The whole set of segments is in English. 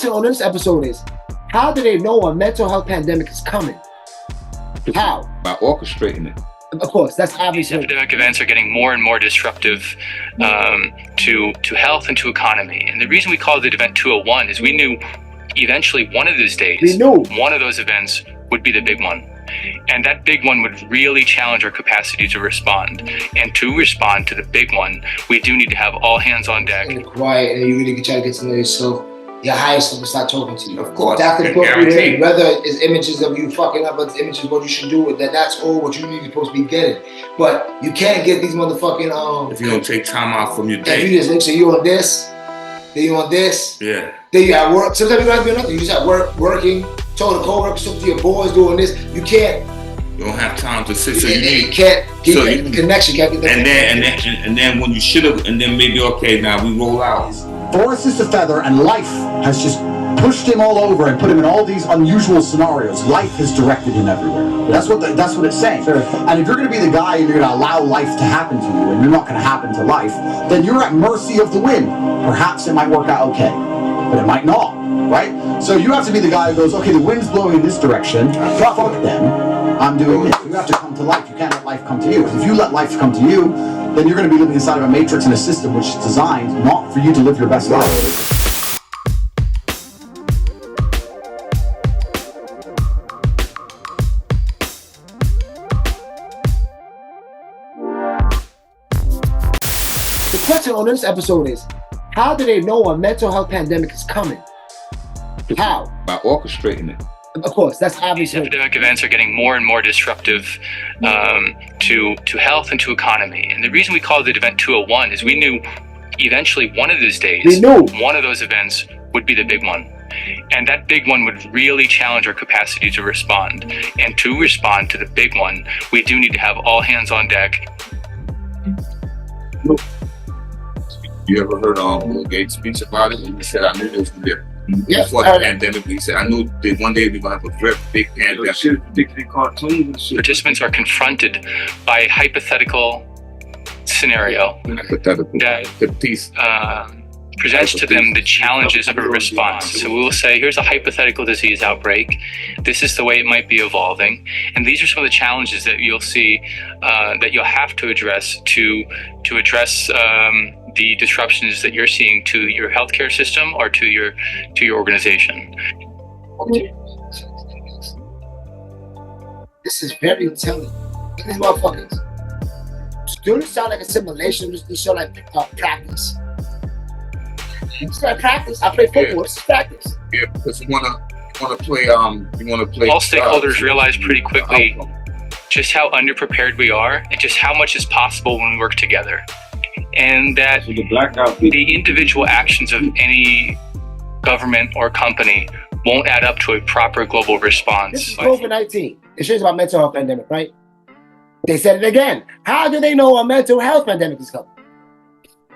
question on this episode is, how do they know a mental health pandemic is coming? How? By orchestrating it. Of course, that's obviously. These epidemic events are getting more and more disruptive to health and to economy. And the reason we called it Event 201 is we knew eventually one of those days, one of those events would be the big one. And that big one would really challenge our capacity to respond. And to respond to the big one, we do need to have all hands on deck. And quiet, and you really can try to get to know yourself. Your highest self will start talking to you. Of course. That's the book you read, whether it's images of you fucking up or it's images of what you should do with that, that's all what you need supposed to be getting. But you can't get these motherfucking if you don't take time out from your day. If you just look, so you on this, then you on this, yeah. Then you at work. Sometimes you don't have to do nothing. You just at work, working, talking to coworkers, talking to your boys, doing this. You can't. You don't have time to sit. So you can't get the connection. Can't get the and then when you should have, and then maybe okay, now we roll out. Forrest is a feather, and life has just pushed him all over and put him in all these unusual scenarios. Life has directed him everywhere. That's what it's saying. Sure. And if you're going to be the guy and you're going to allow life to happen to you, and you're not going to happen to life, then you're at mercy of the wind. Perhaps it might work out okay, but it might not, right? So you have to be the guy who goes, okay, the wind's blowing in this direction. Fuck them. I'm doing this. You have to come to life. You can't let life come to you. If you let life come to you, then you're going to be living inside of a matrix and a system which is designed not for you to live your best life. The question on this episode is, how do they know a mental health pandemic is coming? How? By orchestrating it. Of course, that's obviously. These epidemic events are getting more and more disruptive to health and to economy. And the reason we called it Event 201 is we knew eventually one of those days, one of those events would be the big one. And that big one would really challenge our capacity to respond. And to respond to the big one, we do need to have all hands on deck. You ever heard Bill Gates speech about it? He said, I knew there was going to be before the pandemic. He said, I knew that one day we're going to have a very big pandemic. Shit predicted in cartoons and shit. Participants are confronted by a hypothetical scenario that presents to them the challenges of a response. So we will say, here's a hypothetical disease outbreak. This is the way it might be evolving. And these are some of the challenges that you'll see that you'll have to address to address the disruptions that you're seeing to your healthcare system or to your organization. This is very telling. These motherfuckers. Students sound like a simulation. They sound like practice. It's like practice. I play football. It's practice. Yeah, because you wanna play. All stakeholders realize pretty quickly just how underprepared we are and just how much is possible when we work together. And that the individual actions of any government or company won't add up to a proper global response. This is COVID-19. It shows about mental health pandemic, right? They said it again. How do they know a mental health pandemic is coming?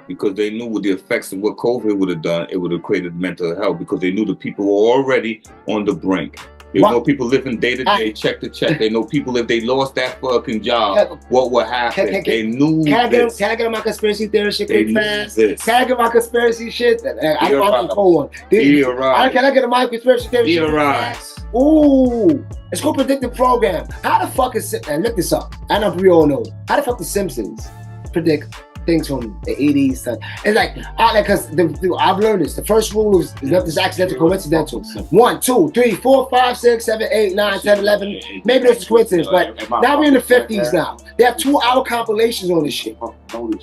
Because they knew what the effects of what COVID would have done. It would have created mental health because they knew the people were already on the brink. They know people living day to day, check to check. They know people if they lost that fucking job, what would happen. They knew this. Can I get my conspiracy theory shit quick fast? Can I get my conspiracy shit? I don't want to hold one. Can I get my conspiracy theory shit fast? Ooh, it's called predictive program. How the fuck is it? And look this up. I know we all know. How the fuck the Simpsons predict things from the 80s. It's like, because I've learned this. The first rule is nothing is accidental, coincidental. 1, 2, 3, 4, 5, 6, 7, 8, 9, 10, 11. Maybe there's a coincidence, but now we're in the 50s now. They have 2-hour compilations on this shit. And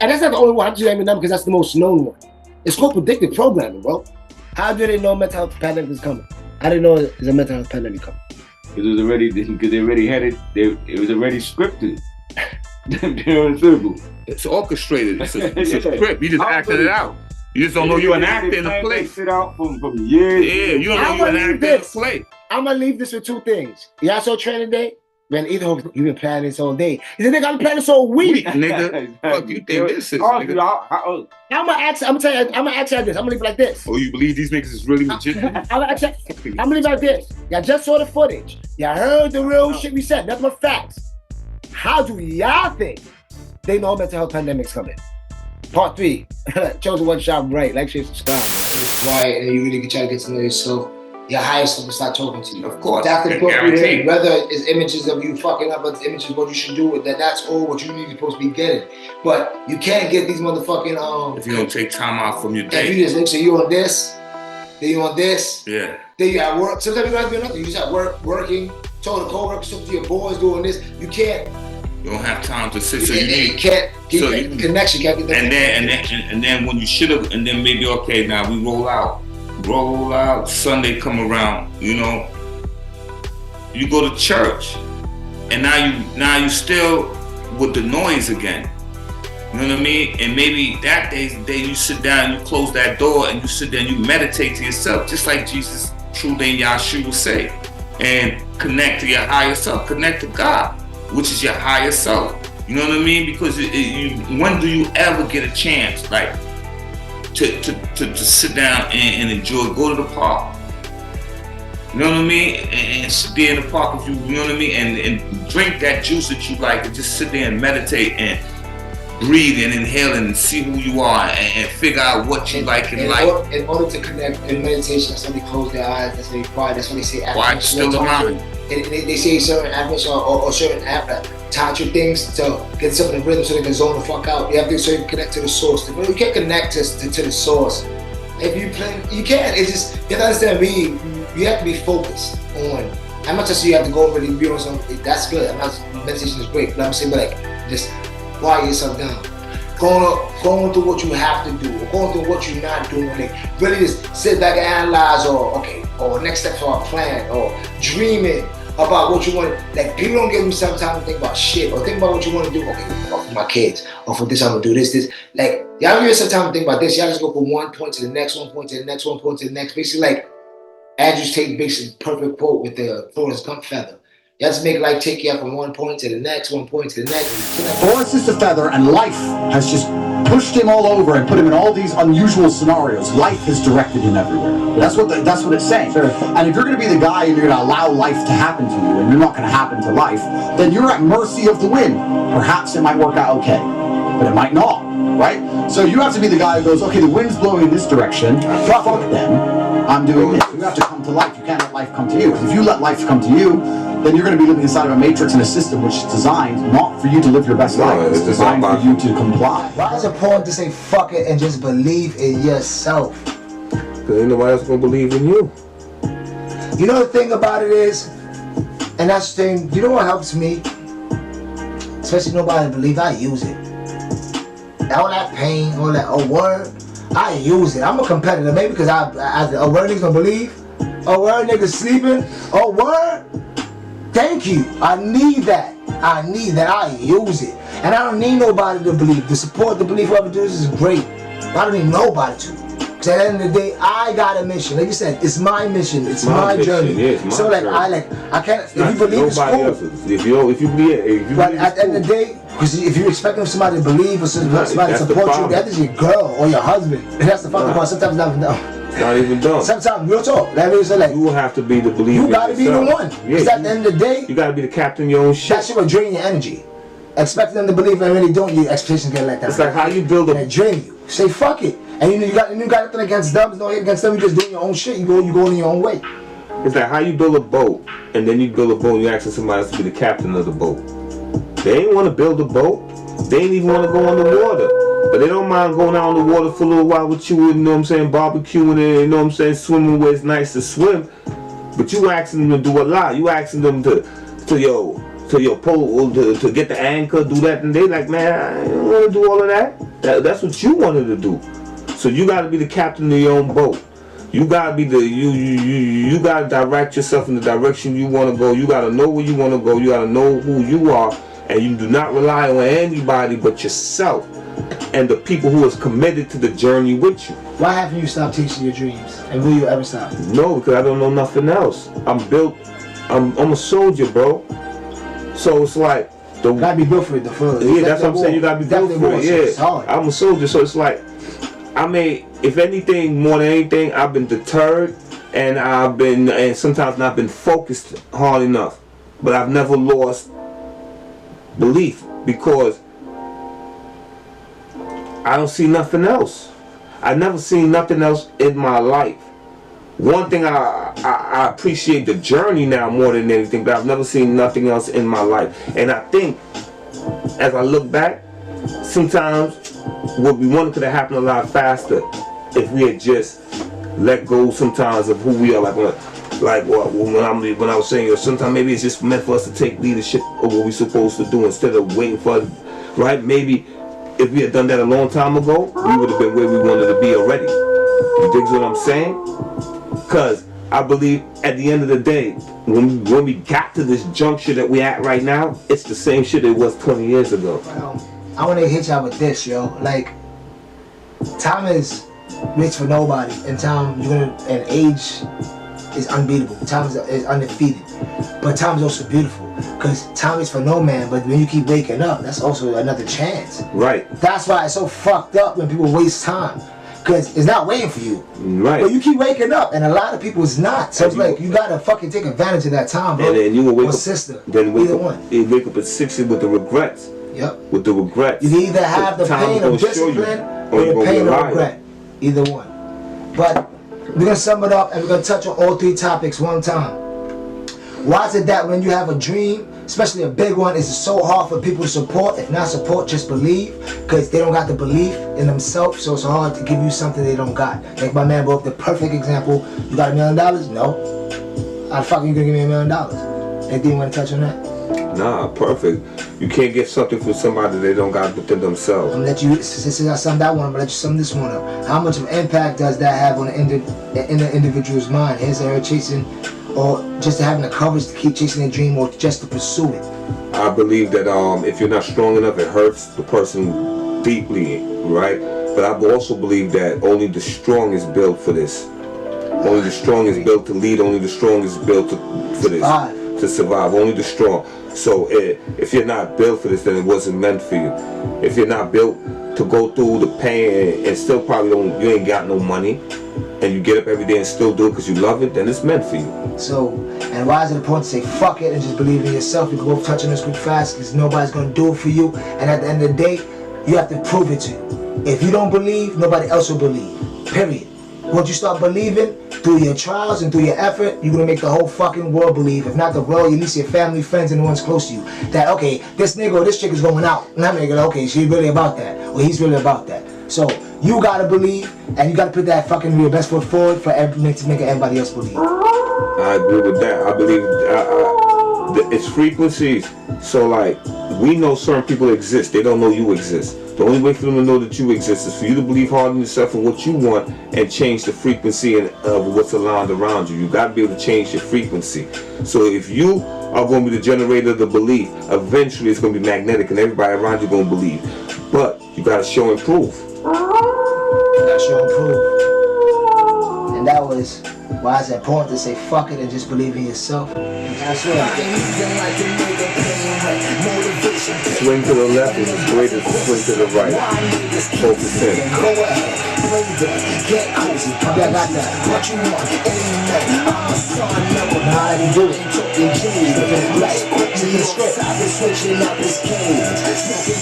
that's not the only one. I'm just naming them because that's the most known one. It's called predictive programming, bro. How do they know mental health pandemic is coming? How do they know there's a mental health pandemic coming? Because they already had it. It was already scripted. They're invisible. It's orchestrated. It's a script. You just acted it out. You just don't know you're an actor in a play. Sit out from years. Yeah, you don't know you're an actor in a play. I'm gonna leave this with 2 things. Y'all saw Training Day? Man, either you've been planning this all day. He said, nigga, I'm planning this all week. Nigga, fuck you think this is, nigga? I'm gonna ask you this. I'm gonna leave it like this. Oh, you believe these niggas is really legitimate? I'm gonna leave it like this. Y'all just saw the footage. Y'all heard the real shit we said. Nothing but facts. How do y'all think they know mental health pandemic's coming? Part 3. Chosen one shot right. Like, share, subscribe, man. it's quiet, and you really can try to get to know yourself, your higher self will start talking to you. Of course. That's the appropriate, whether it's images of you fucking up, or it's images of what you should do with that, that's all what you need to supposed to be getting. But you can't get these motherfucking if you don't take time out from your day. If you just look, so you on this, then you on this, yeah. Then you at work. Sometimes you don't have to do nothing. You just at work, working, talking to co-workers, talking to your boys, doing this. You can't. You don't have time to sit. So you can't. So you connection. Can't get that. And then when you should have, and then maybe okay, now we roll out. Sunday come around, you know. You go to church, and now you still with the noise again. You know what I mean? And maybe that day's the day you sit down, you close that door, and you sit there and you meditate to yourself, just like Jesus, true name Yahshua say, and connect to your higher self, connect to God, which is your higher self. You know what I mean? Because when do you ever get a chance, like, to sit down and enjoy, go to the park? You know what I mean? And sit there in the park with you know what I mean? And drink that juice that you like, and just sit there and meditate and breathe and inhale and see who you are and figure out what you like in life. In order to connect in meditation, that's when they close their eyes, that's when they quiet, that's when they say quiet, still around. And they say certain affirmations or certain tantric things to get something in rhythm so they can zone the fuck out. You have to so you can connect to the source. You can't connect to the source. If you play, you can't. It's just, you have to understand me, you have to be focused on. I'm not just saying you have to go over and be on something, that's good. I'm not, meditation is great, but I'm saying, but like, just quiet yourself down. Going through what you have to do, or going through what you're not doing. Like, really just sit back and analyze, or next step for our plan, or dreaming about what you want. Like, people don't give themselves time to think about shit, or think about what you want to do. Okay, for my kids, or for this, I'm gonna do this. Like, y'all give yourself time to think about this. Y'all just go from one point to the next, one point to the next, one point to the next. Basically, like Andrew Tate basically perfect quote with the Forrest Gump feather. You have to make life take you up from one point to the next, one point to the next. Forrest is the feather, and life has just pushed him all over and put him in all these unusual scenarios. Life has directed him everywhere. That's what it's saying. Sure. And if you're going to be the guy and you're going to allow life to happen to you, and you're not going to happen to life, then you're at mercy of the wind. Perhaps it might work out okay, but it might not, right? So you have to be the guy who goes, okay, the wind's blowing in this direction. Fuck them. I'm doing this. You have to come to life. You can't let life come to you. Because if you let life come to you, then you're going to be living inside of a matrix and a system which is designed not for you to live your best life. It's designed for you to comply. Why is it important to say fuck it and just believe in yourself? Because ain't nobody else going to believe in you. You know the thing about it is, and that's the thing, you know what helps me? Especially nobody believe, I use it. All that pain, all that, word, I use it. I'm a competitor, maybe because a word niggas don't believe, a word niggas sleeping, a word. Thank you. I need that. I use it. And I don't need nobody to believe. The support, the belief, whoever does this is great. But I don't need nobody to. Because at the end of the day, I got a mission. Like you said, it's my mission. It's my journey. Yeah, it's my so like journey. I can't. If you believe, it's cool. Else's. If you believe, but at the end of the day, because if you're expecting somebody to believe or somebody to support you, that is your girl or your husband. And that's the fucking part. Sometimes not know. Not even done. Sometimes real talk. That means like you have to be the believer. You gotta be the one. Because at the end of the day, you gotta be the captain of your own shit. That shit will drain your energy. Expecting them to believe and when they don't, your expectations get let down. It's like how you build they drain you. Say fuck it. And you got nothing against them, there's no hate against them, you just doing your own shit, you go in your own way. It's like how you build a boat, and then you build a boat and you asking somebody else to be the captain of the boat. They ain't wanna build a boat, they ain't even wanna go on the water. But they don't mind going out on the water for a little while with you, you know what I'm saying, barbecuing it, you know what I'm saying, swimming where it's nice to swim. But you asking them to do a lot. You asking them to your pole, to get the anchor, do that, and they like, man, I don't want to do all of that. That's what you wanted to do. So you got to be the captain of your own boat. You got to be you got to direct yourself in the direction you want to go. You got to know where you want to go. You got to know who you are, and you do not rely on anybody but yourself and the people who is committed to the journey with you. Why haven't you stopped chasing your dreams? And will you ever stop? No, because I don't know nothing else. I'm a soldier, bro. So it's like you gotta be built for it. Yeah, that's what I'm saying. You gotta be built for it. Yeah, I'm a soldier, so it's like if anything, more than anything, I've been deterred, and sometimes not been focused hard enough. But I've never lost belief because I don't see nothing else. I never seen nothing else in my life. One thing I appreciate the journey now more than anything, but I've never seen nothing else in my life. And I think, as I look back, sometimes what we wanted could have happened a lot faster if we had just let go sometimes of who we are. Like when I was saying, sometimes maybe it's just meant for us to take leadership of what we're supposed to do instead of waiting for, right? Maybe if we had done that a long time ago, we would have been where we wanted to be already. You dig what I'm saying? Because I believe at the end of the day, when we got to this juncture that we at right now, it's the same shit it was 20 years ago. I want to hit y'all with this, yo. Like, time is rich for nobody, and and age is unbeatable. Time is undefeated, but time is also beautiful because time is for no man. But when you keep waking up, that's also another chance. Right. That's why it's so fucked up when people waste time, because it's not waiting for you. Right. But you keep waking up, and a lot of people is not. So it's like you gotta fucking take advantage of that time, bro. And then you will wake or up, sister. Then wake either up, one. You wake up at 60 with the regrets. Yep. With the regrets. You can either have the pain of discipline or the pain of regret. Either one. But we're gonna sum it up and we're gonna touch on all three topics one time. Why is it that when you have a dream, especially a big one, it's so hard for people to support? If not support, just believe, because they don't got the belief in themselves, so it's hard to give you something they don't got. Like my man brought up the perfect example. You got $1 million? No. How the fuck are you gonna give me $1 million? Anything you wanna touch on that? Nah, perfect. You can't get something from somebody they don't got within themselves. I'm gonna let you, since I summed that one, I'm gonna let you sum this one up. How much of an impact does that have on the individual's mind? His or her chasing, or just having the courage to keep chasing their dream, or just to pursue it? I believe that if you're not strong enough, it hurts the person deeply, right? But I also believe that only the strong is built for this. Only the strong is built to lead. Only the strong is built for this. To survive. Only the strong. So if you're not built for this, then it wasn't meant for you. If you're not built to go through the pain and still probably you ain't got no money, and you get up every day and still do it because you love it, then it's meant for you. So, and why is it important to say fuck it and just believe in yourself? You can both touch on this quick fast because nobody's going to do it for you. And at the end of the day, you have to prove it to you. If you don't believe, nobody else will believe. Period. Once you start believing, through your trials and through your effort, you're gonna make the whole fucking world believe. If not the world, at least your family, friends, and the ones close to you. That, okay, this nigga or this chick is going out. And that nigga, okay, she's really about that. Or he's really about that. So, you gotta believe, and you gotta put that fucking your best foot forward for to make everybody else believe. I agree with that. I believe it's frequencies. So, like, we know certain people exist. They don't know you exist. The only way for them to know that you exist is for you to believe hard in yourself and what you want and change the frequency of what's aligned around you. You got to be able to change your frequency. So if you are going to be the generator of the belief, eventually it's going to be magnetic and everybody around you going to believe. But you got to show and prove. You got to show and prove. And that was why it's important to say fuck it and just believe in yourself. That's right. Swing to the left is as great as swing to the right. Focus in. Get cozy. I got that. What you want? Amen. I'm a son. Nah, I didn't do it.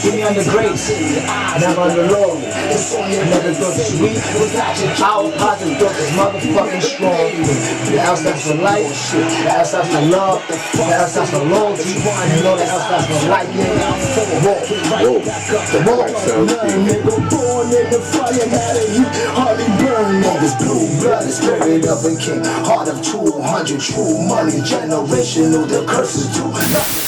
Give me under grace, never under law. Never thought sweet. Our positive thought is motherfucking strong. The L stands for life. The L stands for love. The L stands for loyalty. And you know the L stands for light. Nigga born in the fire, not a heat. Hardly burn niggas. Blue blood, the spirit of a king. Heart of 200 true money. Generational, the curses do nothing.